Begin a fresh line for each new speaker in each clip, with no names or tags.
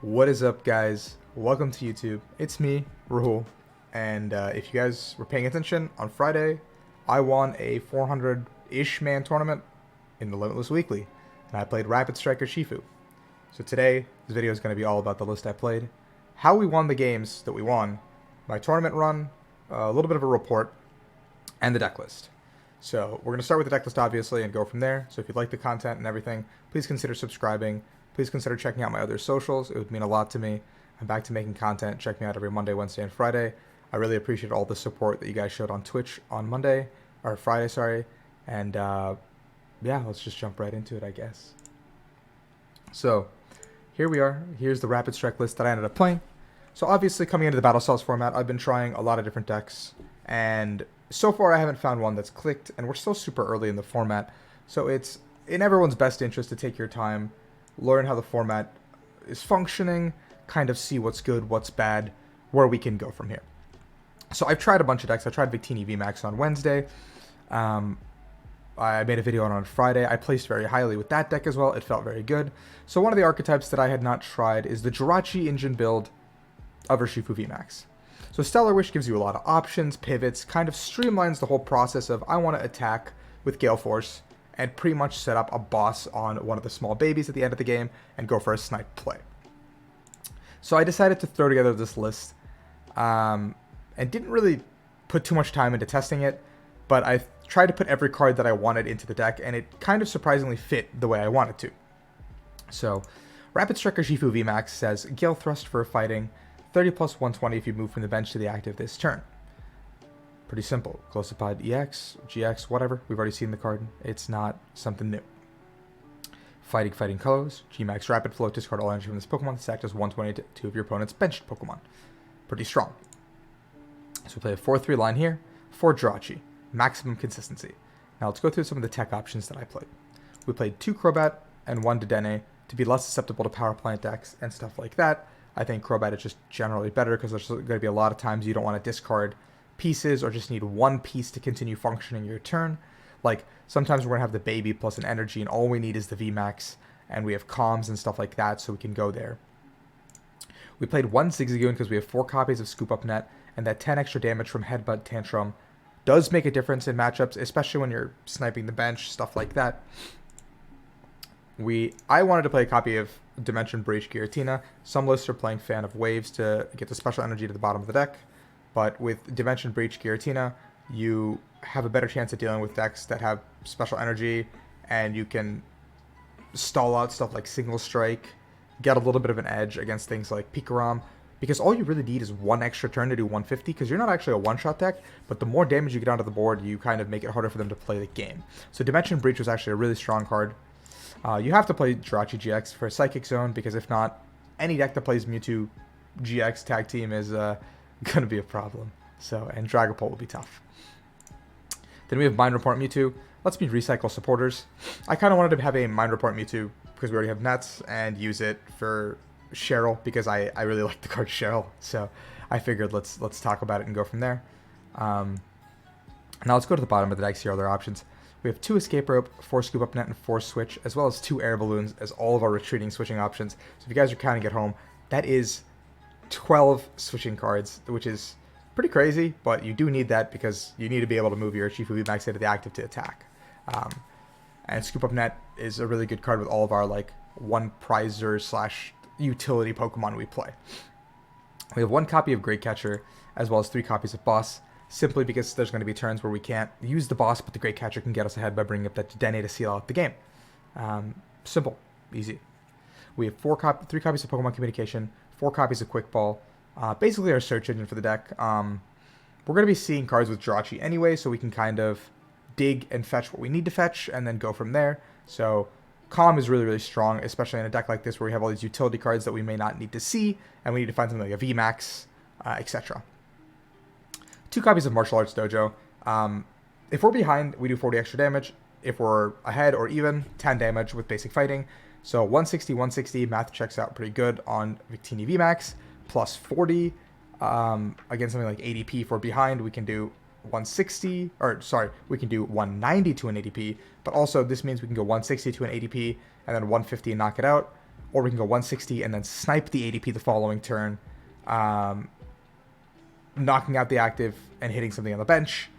What is up, guys? Welcome to YouTube. It's me, Rahul, and if you guys were paying attention, on Friday, I won a 400-ish man tournament in the Limitless Weekly, and I played Rapid Strike Urshifu. So today, this video is going to be all about the list I played, how we won the games that we won, my tournament run, a little bit of a report, and the deck list. So we're going to start with the deck list, obviously, and go from there. So if you like the content and everything, please consider subscribing. Please consider checking out my other socials. It would mean a lot to me. I'm back to making content. Check me out every Monday, Wednesday, and Friday. I really appreciate all the support that you guys showed on Twitch on Monday, or Friday, sorry. And yeah, let's just jump right into it, I guess. So here we are. Here's the Rapid Strike list that I ended up playing. So obviously, coming into the Battle Styles format, I've been trying a lot of different decks, and so far I haven't found one that's clicked, and we're still super early in the format. So it's in everyone's best interest to take your time, learn how the format is functioning, kind of see what's good, what's bad, where we can go from here. So I've tried a bunch of decks. I tried Victini VMAX on Wednesday. I made a video on Friday. I placed very highly with that deck as well. It felt very good. So one of the archetypes that I had not tried is the Jirachi engine build of Urshifu VMAX. So Stellar Wish gives you a lot of options, pivots, kind of streamlines the whole process of I want to attack with Gale Force and pretty much set up a boss on one of the small babies at the end of the game and go for a snipe play. So I decided to throw together this list and didn't really put too much time into testing it, but I tried to put every card that I wanted into the deck, and it kind of surprisingly fit the way I wanted to. So Rapid Strike Urshifu VMAX says Gale Thrust for fighting, 30 plus 120 if you move from the bench to the active this turn. Pretty simple. Closepod EX, GX, whatever. We've already seen the card. It's not something new. Fighting colors. Gmax Rapid Flow. Discard all energy from this Pokemon. This act as 120 to 2 of your opponent's benched Pokemon. Pretty strong. So we play a 4-3 line here. 4 Jirachi. Maximum consistency. Now let's go through some of the tech options that I played. We played 2 Crobat and 1 Dedenne to be less susceptible to power plant decks and stuff like that. I think Crobat is just generally better because there's going to be a lot of times you don't want to discard pieces or just need one piece to continue functioning your turn. Like sometimes we're gonna have the baby plus an energy and all we need is the VMAX, and we have comms and stuff like that, so we can go there. We played 1 Zigzagoon because we have 4 copies of Scoop Up Net, and that 10 extra damage from Headbutt Tantrum does make a difference in matchups, especially when you're sniping the bench, stuff like that. I wanted to play a copy of Dimension Breach Giratina. Some lists are playing Fan of Waves to get the special energy to the bottom of the deck. But with Dimension Breach Giratina, you have a better chance of dealing with decks that have special energy, and you can stall out stuff like Single Strike, get a little bit of an edge against things like Pikarom, because all you really need is 1 extra turn to do 150, because you're not actually a one-shot deck, but the more damage you get onto the board, you kind of make it harder for them to play the game. So Dimension Breach was actually a really strong card. You have to play Jirachi-GX for a Psychic Zone, because if not, any deck that plays Mewtwo GX Tag Team is going to be a problem. So, and Dragapult will be tough. Then we have Mind Report Mewtwo. Let's be recycle supporters. I kind of wanted to have a Mind Report Mewtwo because we already have Nets, and use it for Cheryl because I really like the card Cheryl. So I figured let's talk about it and go from there. Now let's go to the bottom of the deck, see our other options. We have 2 Escape Rope, 4 Scoop Up Net, and 4 Switch, as well as 2 Air Balloons as all of our retreating switching options. So if you guys are counting at home, that is 12 switching cards, which is pretty crazy, but you do need that because you need to be able to move your Urshifu VMAX into the active to attack. And Scoop Up Net is a really good card with all of our like one prizer / utility Pokemon we play. We have 1 copy of Great Catcher as well as 3 copies of Boss, simply because there's going to be turns where we can't use the Boss, but the Great Catcher can get us ahead by bringing up that Dedenne to seal out the game. Simple, easy. We have 3 copies of Pokémon Communication, 4 copies of Quick Ball, basically our search engine for the deck. We're going to be seeing cards with Jirachi anyway, so we can kind of dig and fetch what we need to fetch and then go from there. So Calm is really, really strong, especially in a deck like this where we have all these utility cards that we may not need to see, and we need to find something like a VMAX, etc. 2 copies of Martial Arts Dojo. If we're behind, we do 40 extra damage. If we're ahead or even, 10 damage with basic fighting. So 160, math checks out pretty good on Victini VMAX, plus 40. Again, something like ADP. If we're behind, we can do 160, or sorry, we can do 190 to an ADP, but also this means we can go 160 to an ADP, and then 150 and knock it out. or we can go 160 and then snipe the ADP the following turn, knocking out the active and hitting something on the bench.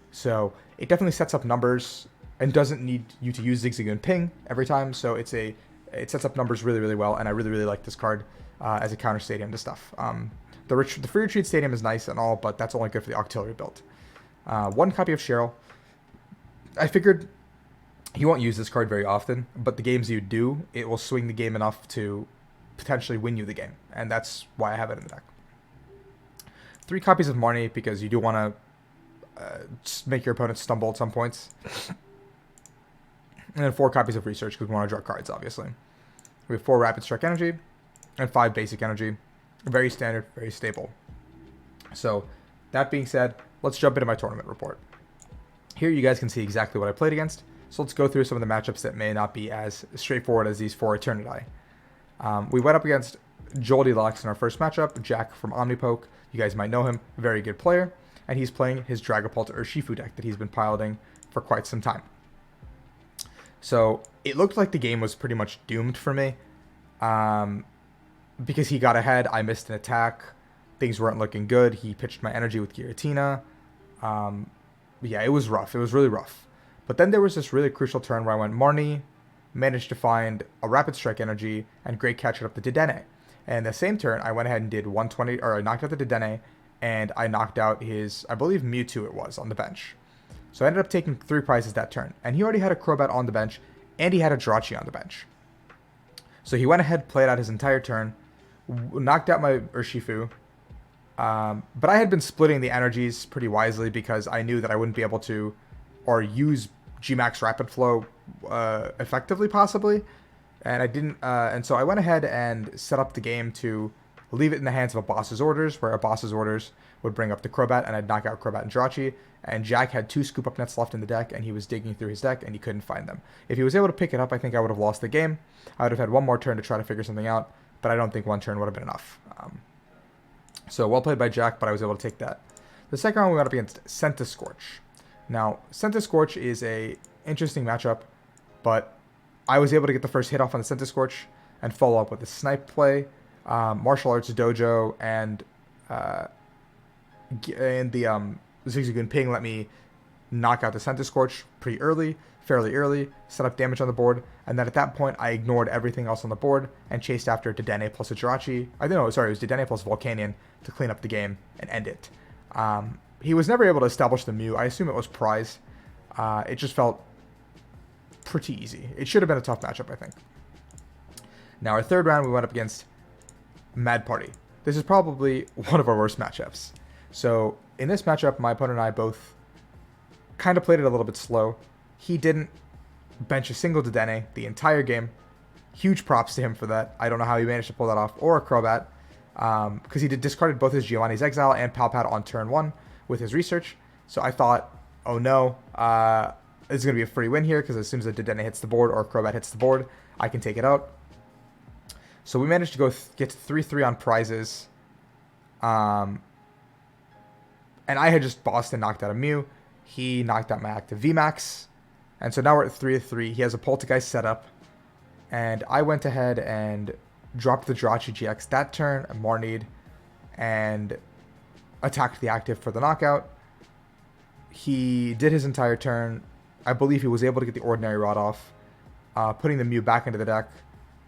So it definitely sets up numbers and doesn't need you to use Zigzagoon Ping every time. So it sets up numbers really, really well, and I really, really like this card as a counter stadium to stuff. The free retreat stadium is nice and all, but that's only good for the auxiliary build. One copy of Cheryl. I figured you won't use this card very often, but the games you do, it will swing the game enough to potentially win you the game, and that's why I have it in the deck. 3 copies of Marnie, because you do want to make your opponent stumble at some points. And then 4 copies of Research, because we want to draw cards, obviously. We have 4 Rapid Strike Energy, and 5 Basic Energy. Very standard, very stable. So, that being said, let's jump into my tournament report. Here you guys can see exactly what I played against. So let's go through some of the matchups that may not be as straightforward as these 4 Eternity. We went up against Joel Deluxe in our first matchup, Jack from Omnipoke. You guys might know him, very good player. And he's playing his Dragapult Urshifu deck that he's been piloting for quite some time. So it looked like the game was pretty much doomed for me. Because he got ahead, I missed an attack. Things weren't looking good. He pitched my energy with Giratina. Yeah, it was rough. It was really rough. But then there was this really crucial turn where I went Marnie, managed to find a Rapid Strike Energy, and Great Catcher up the Dedenne. And the same turn, I went ahead and did 120, or I knocked out the Dedenne, and I knocked out his, I believe Mewtwo it was, on the bench. So I ended up taking 3 prizes that turn. And he already had a Crobat on the bench, and he had a Jirachi on the bench. So he went ahead, played out his entire turn, knocked out my Urshifu. But I had been splitting the energies pretty wisely because I knew that I wouldn't be able to, or use Gmax Rapid Flow effectively, possibly. And I didn't, and so I went ahead and set up the game to leave it in the hands of a boss's orders, where a boss's orders would bring up the Crobat, and I'd knock out Crobat and Jirachi. And Jack had 2 Scoop Up Nets left in the deck, and he was digging through his deck, and he couldn't find them. If he was able to pick it up, I think I would have lost the game. I would have had one more turn to try to figure something out, but I don't think one turn would have been enough. So well played by Jack, but I was able to take that. The second round we went up against Scorch. Now, Scorch is a interesting matchup, but I was able to get the first hit off on the Scorch and follow up with a snipe play, martial arts dojo, and the Zigzagoon Ping let me knock out the Scorch pretty early, fairly early, set up damage on the board, and then at that point I ignored everything else on the board and chased after Dedenne plus a Jirachi. I don't know, sorry, it was Dedenne plus Volcanion to clean up the game and end it. He was never able to establish the Mew. I assume it was prize. It just felt pretty easy. It should have been a tough matchup, I think. Now, our third round, we went up against Mad Party. This is probably one of our worst matchups. So, in this matchup, my opponent and I both kind of played it a little bit slow. He didn't bench a single Dedenne the entire game. Huge props to him for that. I don't know how he managed to pull that off, or a Crobat, because he discarded both his Giovanni's Exile and Palpat on turn 1 with his research. So I thought, oh no, this is going to be a free win here, because as soon as a Dedenne hits the board or a Crobat hits the board, I can take it out. So we managed to go get to 3-3 on prizes. And I had just bossed and knocked out a Mew. He knocked out my active VMAX. And so now we're at 3-3. He has a Poltergeist set up. And I went ahead and dropped the Jirachi-GX that turn, Marnied, and attacked the active for the knockout. He did his entire turn. I believe he was able to get the Ordinary Rod off, putting the Mew back into the deck.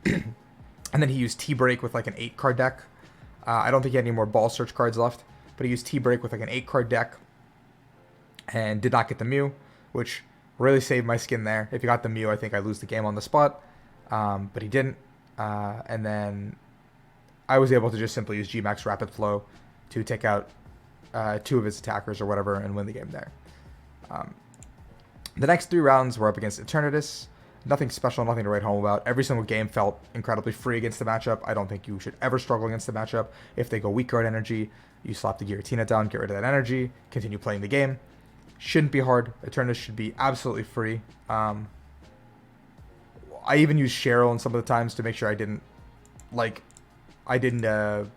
And then he used T-Break with like an 8-card deck. I don't think he had any more Ball Search cards left, but he used T-Break with like an 8-card deck and did not get the Mew, which really saved my skin there. If he got the Mew, I think I lose the game on the spot, but he didn't. And then I was able to just simply use Gmax Rapid Flow to take out 2 of his attackers or whatever and win the game there. The next 3 rounds were up against Eternatus. Nothing special, nothing to write home about. Every single game felt incredibly free against the matchup. I don't think you should ever struggle against the matchup. If they go weak guard energy, you slap the Giratina down, get rid of that energy, continue playing the game. Shouldn't be hard. Eternatus should be absolutely free. I even used Cheryl in some of the times to make sure I didn't let him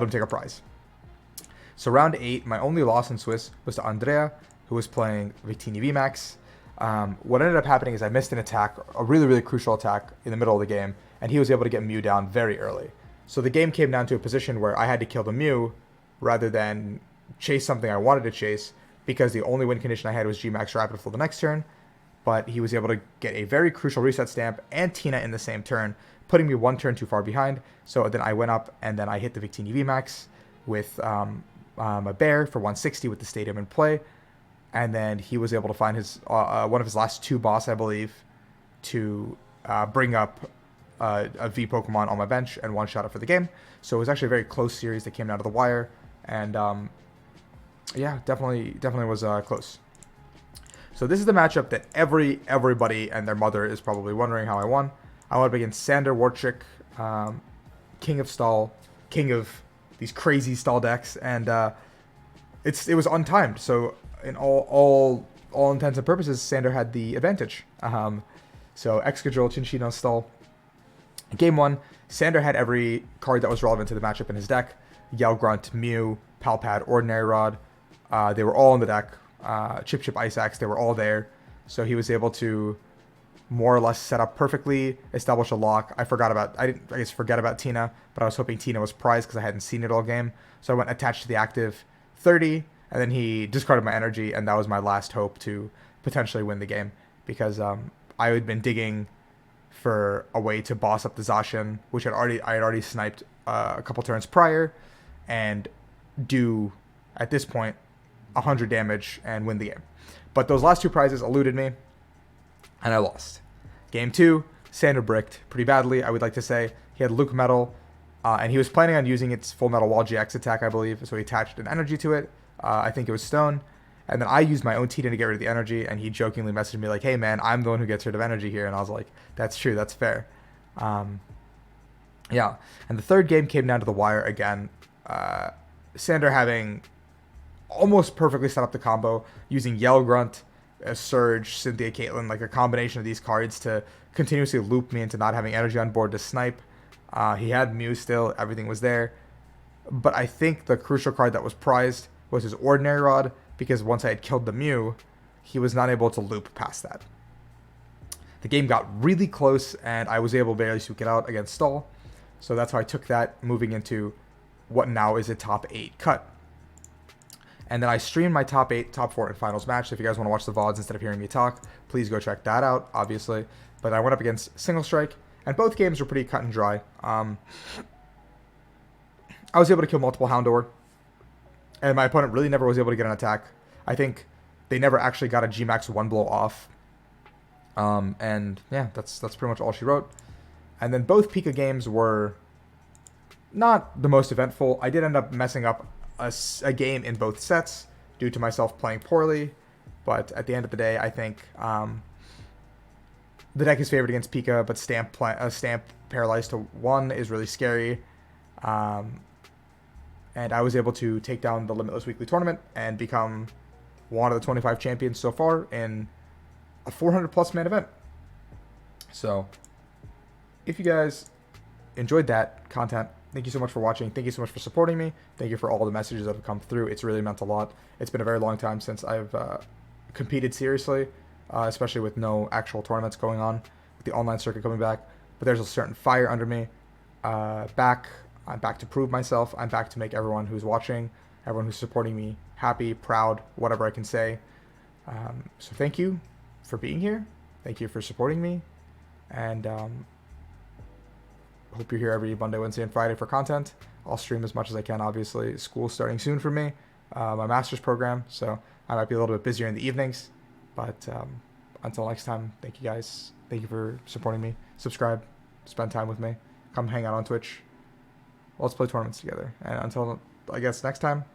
take a prize. So round 8, my only loss in Swiss was to Andrea, who was playing Victini VMAX. What ended up happening is I missed an attack, a really, really crucial attack in the middle of the game, and he was able to get Mew down very early. So the game came down to a position where I had to kill the Mew rather than chase something I wanted to chase, because the only win condition I had was G-Max Rapid for the next turn. But he was able to get a very crucial reset stamp and Tina in the same turn, putting me one turn too far behind. So then I went up and then I hit the Victini VMAX with a bear for 160 with the stadium in play. And then he was able to find his one of his last two boss, I believe, to bring up a V Pokemon on my bench and one-shot it for the game. So it was actually a very close series that came down to the wire. And yeah, definitely was close. So this is the matchup that everybody and their mother is probably wondering how I won. I went up against Sander Warchick, king of stall, king of these crazy stall decks, and it was untimed. So in all intents and purposes, Sander had the advantage. So Excadrill, Chinchino, stall. Game 1, Sander had every card that was relevant to the matchup in his deck. Yell Grunt, Mew, Palpad, Ordinary Rod. They were all in the deck. Chip Ice Axe, they were all there. So he was able to more or less set up perfectly, establish a lock. I didn't forget about Tina, but I was hoping Tina was prized because I hadn't seen it all game. So I went attached to the active 30, and then he discarded my energy, and that was my last hope to potentially win the game, because I had been digging for a way to boss up the Zacian, which I had already sniped a couple turns prior, and do, at this point, 100 damage and win the game. But those last two prizes eluded me, and I lost. Game 2, Sander bricked pretty badly, I would like to say. He had Luke Metal, and he was planning on using its Full Metal Wall GX attack, I believe, so he attached an energy to it. I think it was Stone. And then I used my own Tina to get rid of the energy, and he jokingly messaged me like, hey man, I'm the one who gets rid of energy here. And I was like, that's true, that's fair. Yeah, and the third game came down to the wire again. Sander having almost perfectly set up the combo, using Yell Grunt, Surge, Cynthia, Caitlyn, like a combination of these cards to continuously loop me into not having energy on board to snipe. He had Mew still, everything was there. But I think the crucial card that was prized was his Ordinary Rod, because once I had killed the Mew, he was not able to loop past that. The game got really close, and I was able to barely squeak it out against Stall. So that's how I took that, moving into what now is a top 8 cut. And then I streamed my top 8, top 4, and finals match. So if you guys want to watch the VODs instead of hearing me talk, please go check that out, obviously. But I went up against Single Strike, and both games were pretty cut and dry. I was able to kill multiple Houndour, and my opponent really never was able to get an attack. I think they never actually got a G-Max 1 blow off. And yeah, that's pretty much all she wrote. And then both Pika games were not the most eventful. I did end up messing up a game in both sets due to myself playing poorly, but at the end of the day, I think the deck is favored against Pika, but Stamp Paralyzed to 1 is really scary. And I was able to take down the Limitless Weekly tournament and become one of the 25 champions so far in a 400+ man event. So if you guys enjoyed that content, thank you so much for watching. Thank you so much for supporting me. Thank you for all the messages that have come through. It's really meant a lot. It's been a very long time since I've competed seriously, especially with no actual tournaments going on, with the online circuit coming back. But there's a certain fire under me. I'm back to prove myself. I'm back to make everyone who's watching, everyone who's supporting me happy, proud, whatever I can say. So thank you for being here. Thank you for supporting me. And hope you're here every Monday, Wednesday, and Friday for content. I'll stream as much as I can, obviously. School's starting soon for me, my master's program, so I might be a little bit busier in the evenings. But until next time, thank you guys. Thank you for supporting me. Subscribe, spend time with me, come hang out on Twitch. Let's play tournaments together. And until, I guess, next time,